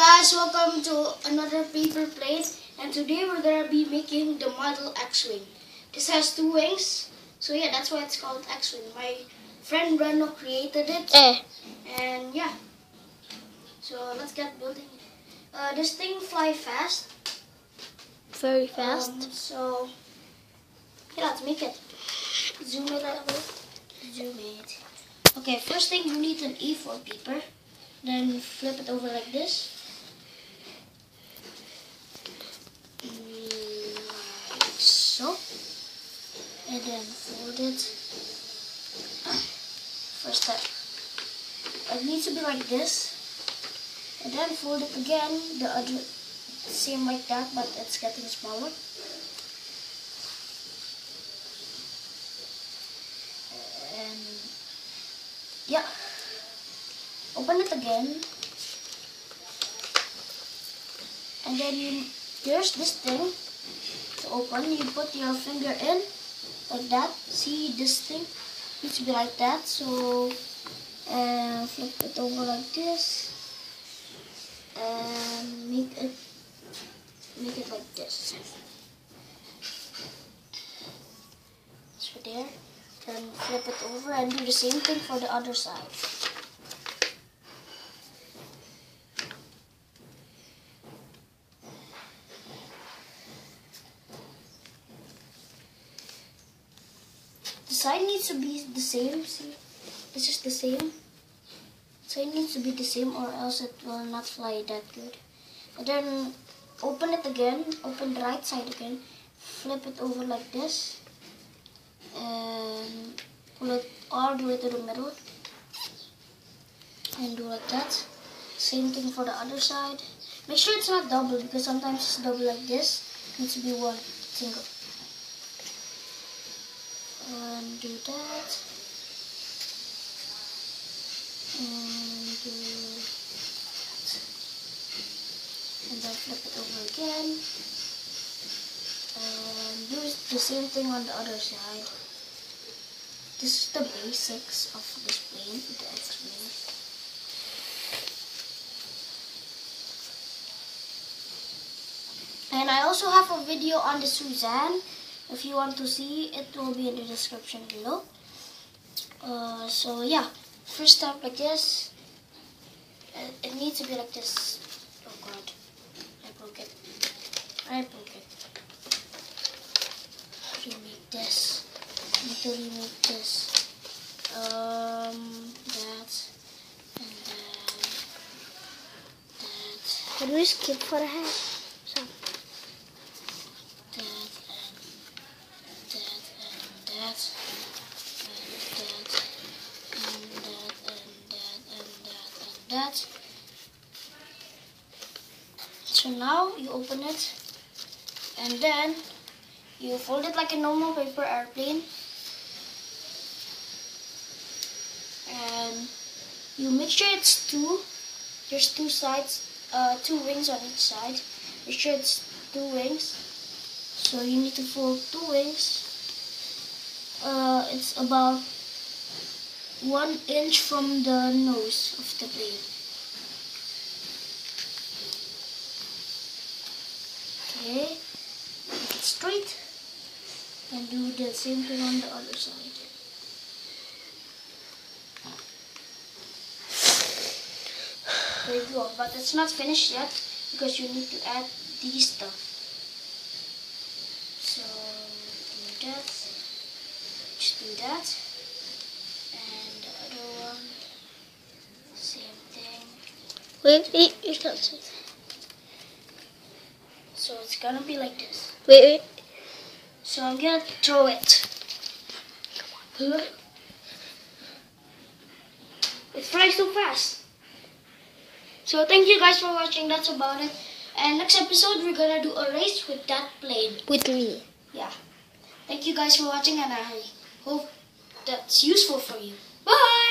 Guys, welcome to another paper plane, and today we're gonna be making the model X-Wing. This has two wings, so yeah, that's why it's called X-Wing. My friend Breno created it, and yeah, so let's get building it. This thing fly fast. Very fast. So yeah, let's make it. Zoom it a little. Zoom it. Okay, first thing you need an A4 paper. Then flip it over like this. Like so. And then fold it. First step. It needs to be like this. And then fold it again. The other, same like that, but it's getting smaller. And yeah. Open it again, and then there's this thing to open. You put your finger in like that. See, this thing needs to be like that. So flip it over like this and make it like this. So there. Then flip it over and do the same thing for the other side. The side needs to be the same. See, this is the same. The side needs to be the same, or else it will not fly that good. And then open it again. Open the right side again. Flip it over like this, and pull it all the way to the middle, and do like that. Same thing for the other side. Make sure it's not double, because sometimes it's double like this. It needs to be one single. And do that, and do that, and then flip it over again, and do the same thing on the other side. This is the basics of this plane, the X-Wing. And I also have a video on the Suzanne. If you want to see, it will be in the description below. So yeah, first step like this. It needs to be like this. Oh god, I broke it. Remake this. I need to remake this. That, and then that. Can we skip for a head? So. That. So now you open it, and then you fold it like a normal paper airplane, and you make sure it's two. There's two sides, two wings on each side. Make sure it's two wings. So you need to fold two wings. It's about 1 inch from the nose of the plane. Okay, make it straight, and do the same thing on the other side. There you go, but it's not finished yet because you need to add these stuff. So do that, just do that, and the other one, same thing. Wait, you can't say that. So it's gonna be like this. Wait. So I'm gonna throw it. It flies so fast. So thank you guys for watching. That's about it. And next episode we're gonna do a race with that plane. With me. Yeah. Thank you guys for watching, and I hope that's useful for you. Bye!